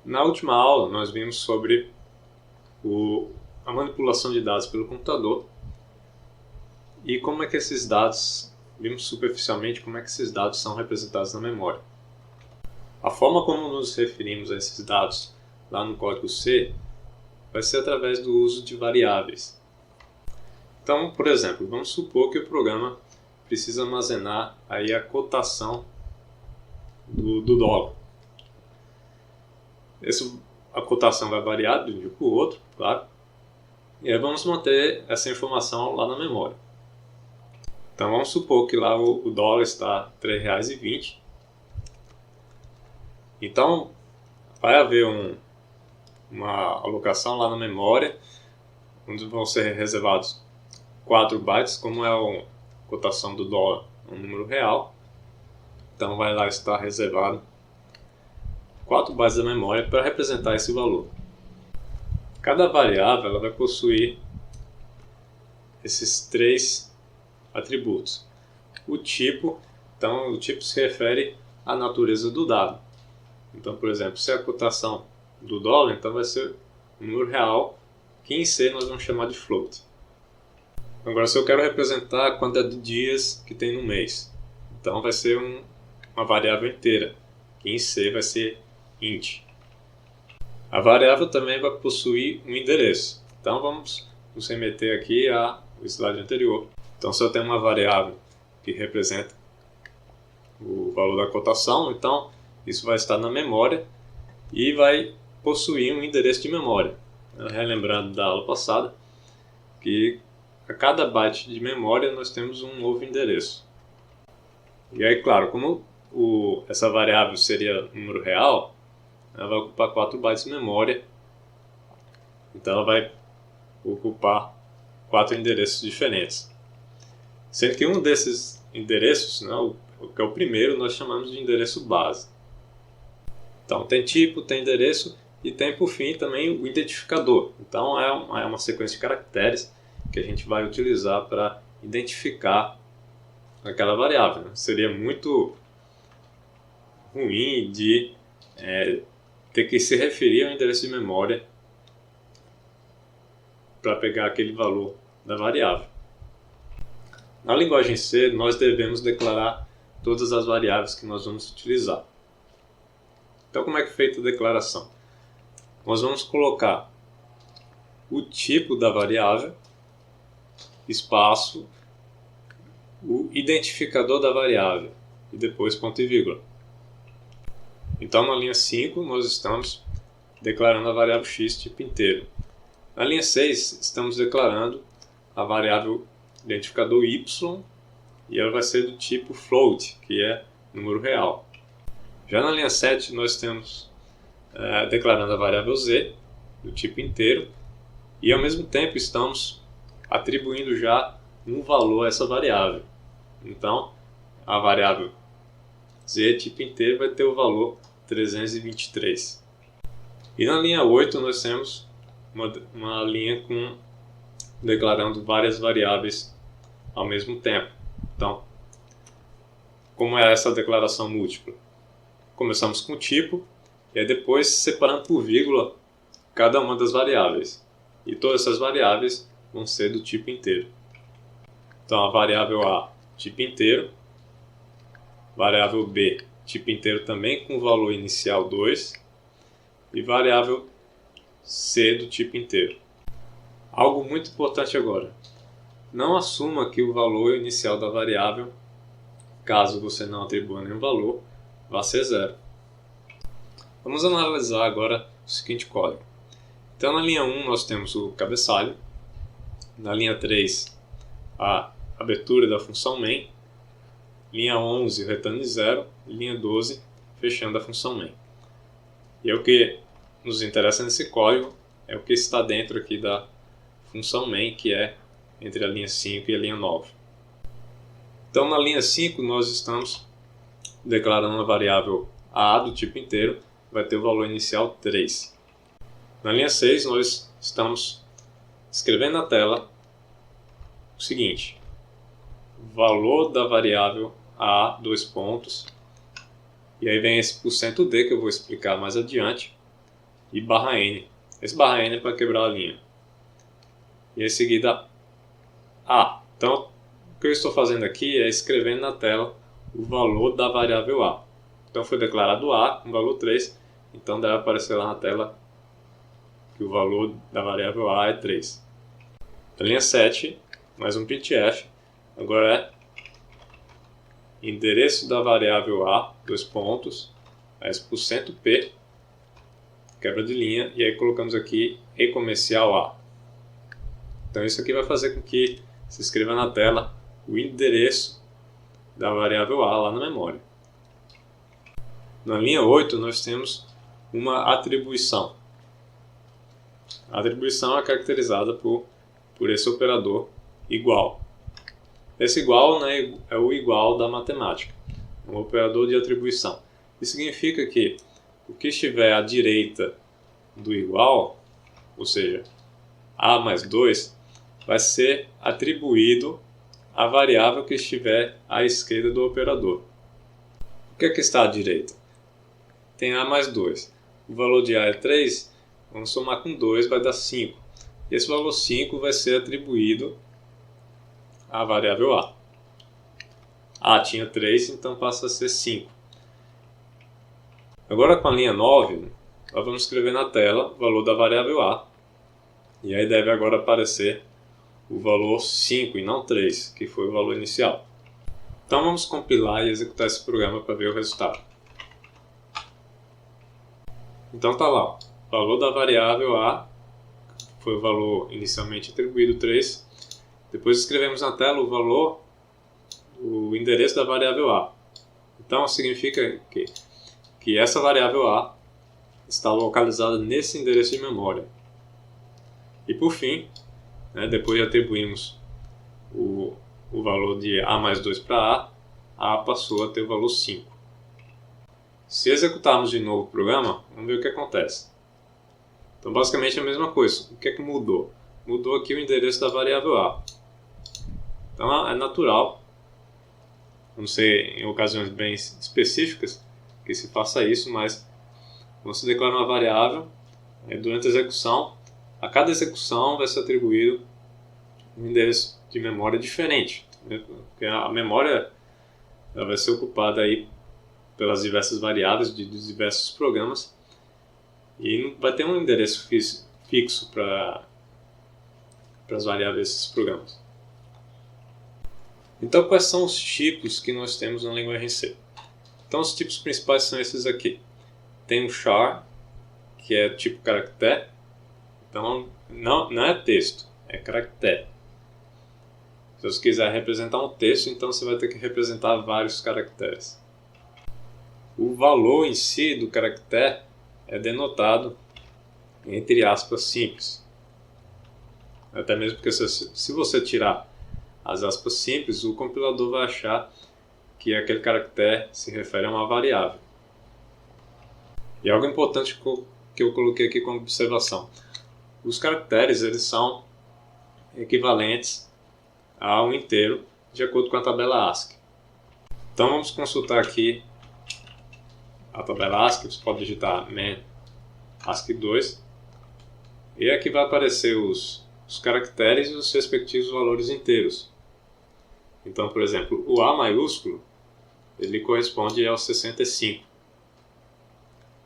Na última aula, nós vimos sobre a manipulação de dados pelo computador e como é que esses dados, vimos superficialmente como é que esses dados são representados na memória. A forma como nos referimos a esses dados lá no código C vai ser através do uso de variáveis. Então, por exemplo, vamos supor que o programa precisa armazenar aí a cotação do dólar. A cotação vai variar de um dia para o outro, claro, e aí vamos manter essa informação lá na memória. Então vamos supor que lá o dólar está R$ 3,20. Então vai haver uma alocação lá na memória, onde vão ser reservados 4 bytes, como é a cotação do dólar, um número real. Então vai lá estar reservado 4 bytes da memória para representar esse valor. Cada variável ela vai possuir esses 3 atributos. O tipo se refere à natureza do dado. Então, por exemplo, se a cotação do dólar, então vai ser um número real, que em C nós vamos chamar de float. Agora, se eu quero representar a quantidade de dias que tem no mês, então vai ser uma variável inteira, que em C vai ser int. A variável também vai possuir um endereço. Então vamos nos remeter aqui ao slide anterior. Então se eu tenho uma variável que representa o valor da cotação, então isso vai estar na memória e vai possuir um endereço de memória. Relembrando da aula passada, que a cada byte de memória nós temos um novo endereço. E aí, claro, como essa variável seria número real, ela vai ocupar 4 bytes de memória, então ela vai ocupar 4 endereços diferentes. Sendo que um desses endereços, que é o primeiro, nós chamamos de endereço base. Então tem tipo, tem endereço e tem por fim também o identificador. Então é uma sequência de caracteres que a gente vai utilizar para identificar aquela variável. Seria muito ruim de ter que se referir ao endereço de memória para pegar aquele valor da variável. Na linguagem C, nós devemos declarar todas as variáveis que nós vamos utilizar. Então, como é que é feita a declaração? Nós vamos colocar o tipo da variável, espaço, o identificador da variável e depois ponto e vírgula. Então, na linha 5, nós estamos declarando a variável x tipo inteiro. Na linha 6, estamos declarando a variável identificador y e ela vai ser do tipo float, que é número real. Já na linha 7, nós estamos declarando a variável z, do tipo inteiro, e ao mesmo tempo estamos atribuindo já um valor a essa variável. Então, a variável z, tipo inteiro, vai ter o valor 323. E na linha 8 nós temos uma linha declarando várias variáveis ao mesmo tempo. Então, como é essa declaração múltipla? Começamos com o tipo e aí depois separando por vírgula cada uma das variáveis. E todas essas variáveis vão ser do tipo inteiro. Então a variável A, tipo inteiro, variável B, tipo inteiro também com valor inicial 2 e variável C do tipo inteiro. Algo muito importante agora, não assuma que o valor inicial da variável, caso você não atribua nenhum valor, vai ser 0. Vamos analisar agora o seguinte código. Então na linha 1 nós temos o cabeçalho, na linha 3 a abertura da função main, linha 11 o return de 0 e linha 12 fechando a função main. E o que nos interessa nesse código é o que está dentro aqui da função main, que é entre a linha 5 e a linha 9. Então na linha 5 nós estamos declarando a variável A do tipo inteiro, vai ter o valor inicial 3. Na linha 6 nós estamos escrevendo na tela o seguinte: valor da variável A, dois pontos, e aí vem esse %d que eu vou explicar mais adiante, e barra N. Esse barra N é para quebrar a linha. E em seguida A. Então, o que eu estou fazendo aqui é escrevendo na tela o valor da variável A. Então foi declarado A com valor 3, então deve aparecer lá na tela que o valor da variável A é 3. Na linha 7, mais um printf, agora é endereço da variável A, dois pontos, mais %P, quebra de linha, e aí colocamos aqui e comercial A. Então isso aqui vai fazer com que se escreva na tela o endereço da variável A lá na memória. Na linha 8 nós temos uma atribuição. A atribuição é caracterizada por esse operador igual. Esse igual, né, é o igual da matemática, um operador de atribuição. Isso significa que o que estiver à direita do igual, ou seja, A mais 2, vai ser atribuído à variável que estiver à esquerda do operador. O que é que está à direita? Tem A mais 2. O valor de A é 3, vamos somar com 2, vai dar 5. Esse valor 5 vai ser atribuído à variável A. A tinha 3, então passa a ser 5. Agora com a linha 9, nós vamos escrever na tela o valor da variável A. E aí deve agora aparecer o valor 5 e não 3, que foi o valor inicial. Então vamos compilar e executar esse programa para ver o resultado. Então está lá, o valor da variável A foi o valor inicialmente atribuído 3. Depois escrevemos na tela o endereço da variável A. Então significa que essa variável A está localizada nesse endereço de memória. E por fim, né, depois de atribuirmos o valor de A mais 2 para A passou a ter o valor 5. Se executarmos de novo o programa, vamos ver o que acontece. Então basicamente é a mesma coisa. O que é que mudou? Mudou aqui o endereço da variável A. Então é natural, não sei, em ocasiões bem específicas, que se faça isso, mas quando se declara uma variável, durante a execução, a cada execução vai ser atribuído um endereço de memória diferente, né? Porque a memória ela vai ser ocupada aí pelas diversas variáveis dos diversos programas e vai ter um endereço fixo para as variáveis desses programas. Então, quais são os tipos que nós temos na língua RC? Então, os tipos principais são esses aqui. Tem o char, que é tipo caractere. Então, não é texto, é caractere. Se você quiser representar um texto, então você vai ter que representar vários caracteres. O valor em si do caractere é denotado entre aspas simples. Até mesmo porque se você tirar as aspas simples, o compilador vai achar que aquele caractere se refere a uma variável. E algo importante que eu coloquei aqui como observação. Os caracteres eles são equivalentes a um inteiro de acordo com a tabela ASCII. Então vamos consultar aqui a tabela ASCII. Você pode digitar man ASCII 2 e aqui vai aparecer os caracteres e os respectivos valores inteiros. Então, por exemplo, o A maiúsculo ele corresponde ao 65.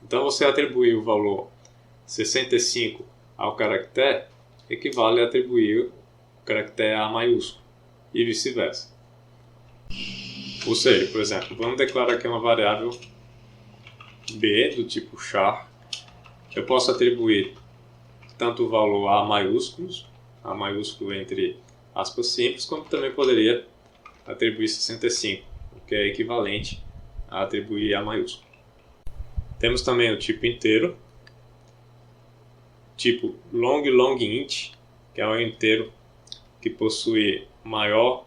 Então você atribuir o valor 65 ao caractere equivale a atribuir o caractere A maiúsculo e vice-versa. Ou seja, por exemplo, vamos declarar aqui uma variável B do tipo char. Eu posso atribuir tanto o valor A maiúsculo entre aspas simples, como também poderia atribuir 65, o que é equivalente a atribuir A maiúsculo. Temos também o tipo inteiro, tipo long int, que é um inteiro que possui maior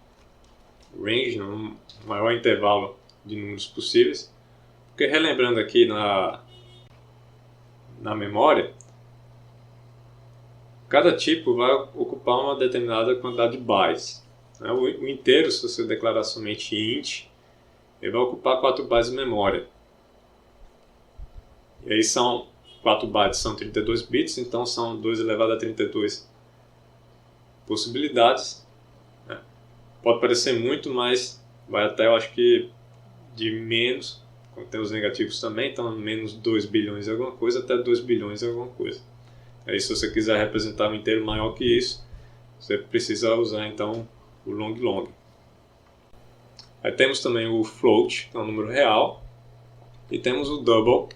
range, um maior intervalo de números possíveis. Porque relembrando aqui na memória, cada tipo vai ocupar uma determinada quantidade de bytes. O inteiro, se você declarar somente int, ele vai ocupar 4 bytes de memória. E aí são 4 bytes são 32 bits, então são 2 elevado a 32 possibilidades. Pode parecer muito, mas vai até, eu acho que, de menos, tem os negativos também, então menos 2 bilhões e alguma coisa, até 2 bilhões e alguma coisa. Aí se você quiser representar um inteiro maior que isso, você precisa usar então o long long. Aí temos também o float, que é um número real, e temos o double,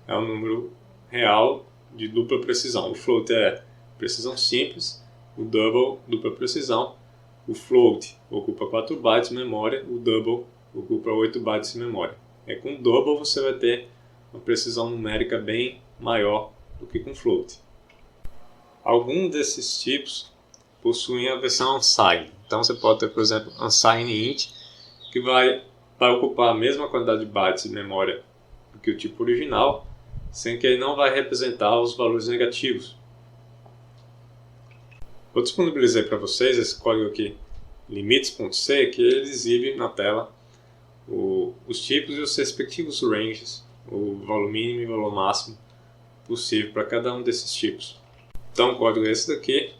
é um número real de dupla precisão. O float é precisão simples, o double, dupla precisão. O float ocupa 4 bytes de memória, o double ocupa 8 bytes de memória. Com o double você vai ter uma precisão numérica bem maior do que com float. Alguns desses tipos possuem a versão unsigned. Então você pode ter, por exemplo, unsigned int, que vai ocupar a mesma quantidade de bytes de memória do que o tipo original, sem que ele não vai representar os valores negativos. Eu disponibilizei para vocês esse código aqui, limits.c, que ele exibe na tela os tipos e os respectivos ranges, o valor mínimo e o valor máximo possível para cada um desses tipos. Então o código é esse daqui,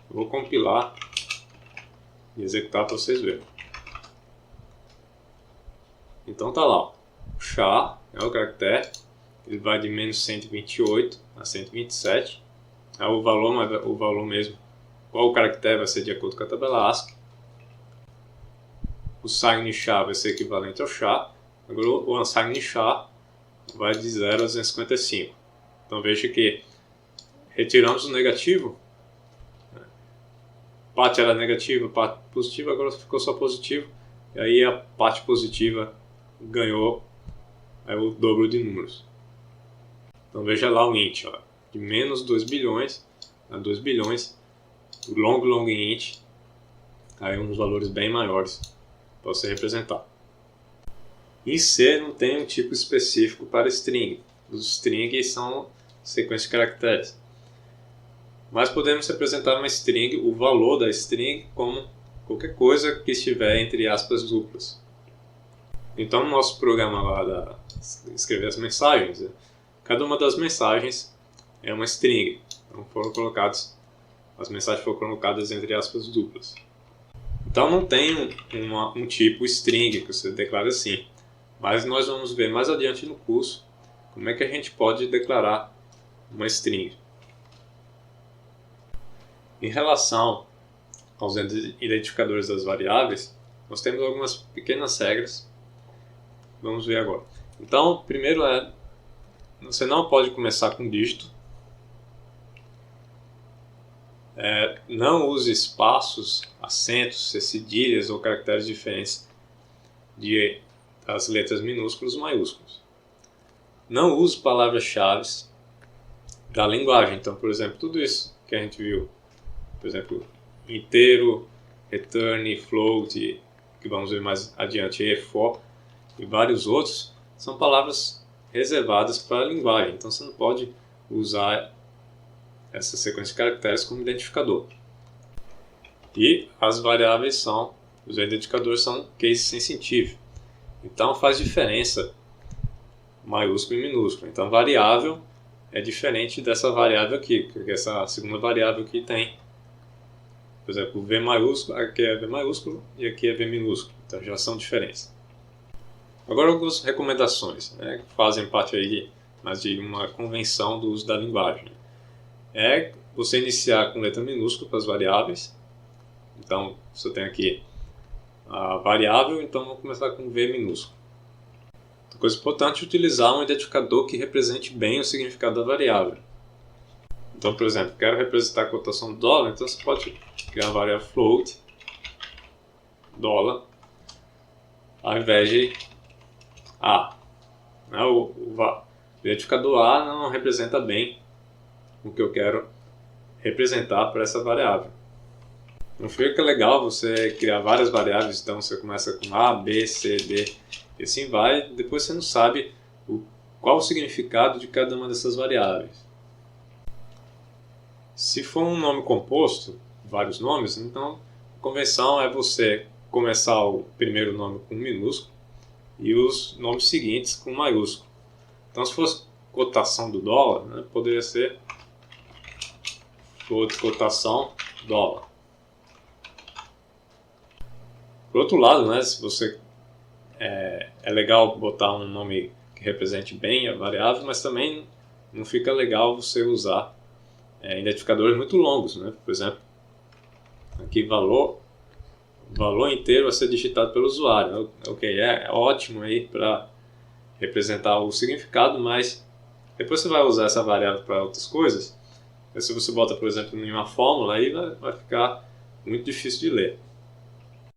eu vou compilar e executar para vocês verem. Então tá lá, o char é o caractere, ele vai de menos 128 a 127, é o valor, mas o valor mesmo, qual o caractere vai ser de acordo com a tabela ASCII. O signed char vai ser equivalente ao char, agora o unsigned char vai de 0 a 255. Então veja que retiramos o negativo, parte era negativa, parte positiva, agora ficou só positivo, e aí a parte positiva ganhou o dobro de números. Então veja lá o int, ó, de menos 2 bilhões a 2 bilhões, o long int, aí uns valores bem maiores para você representar. Em C não tem um tipo específico para string, os strings são sequências de caracteres. Mas podemos representar uma string, o valor da string, como qualquer coisa que estiver entre aspas duplas. Então no nosso programa lá de escrever as mensagens, cada uma das mensagens é uma string. Então as mensagens foram colocadas entre aspas duplas. Então não tem um tipo string que você declara assim. Mas nós vamos ver mais adiante no curso como é que a gente pode declarar uma string. Em relação aos identificadores das variáveis, nós temos algumas pequenas regras. Vamos ver agora. Então, primeiro você não pode começar com dígito. Não use espaços, acentos, cedilhas ou caracteres diferentes das letras minúsculas ou maiúsculas. Não use palavras-chave da linguagem. Então, por exemplo, tudo isso que a gente viu, por exemplo, inteiro, return, float, que vamos ver mais adiante, for e vários outros, são palavras reservadas para a linguagem. Então você não pode usar essa sequência de caracteres como identificador. E as variáveis os identificadores são case sensitive. Então faz diferença maiúsculo e minúsculo. Então variável é diferente dessa variável aqui, porque essa segunda variável aqui tem, por exemplo, V maiúsculo, aqui é V maiúsculo e aqui é V minúsculo. Então já são diferentes. Agora algumas recomendações, que fazem parte aí de uma convenção do uso da linguagem. É você iniciar com letra minúscula para as variáveis. Então você tem aqui a variável, então vamos começar com V minúsculo. Outra coisa importante é utilizar um identificador que represente bem o significado da variável. Então, por exemplo, quero representar a cotação do dólar, então você pode criar a variável float dólar ao invés de A. O identificador A não representa bem o que eu quero representar para essa variável. Não fica legal você criar várias variáveis, então você começa com A, B, C, D e assim vai, depois você não sabe qual o significado de cada uma dessas variáveis. Se for um nome composto, vários nomes, então a convenção é você começar o primeiro nome com minúsculo e os nomes seguintes com maiúsculo. Então se fosse cotação do dólar, né, poderia ser float cotação dólar. Por outro lado, né, se você é legal botar um nome que represente bem a variável, mas também não fica legal você usar identificadores muito longos, né? Por exemplo, aqui valor inteiro a ser digitado pelo usuário. Ok, é ótimo aí para representar o significado, mas depois você vai usar essa variável para outras coisas. Se você bota, por exemplo, em uma fórmula, aí vai ficar muito difícil de ler.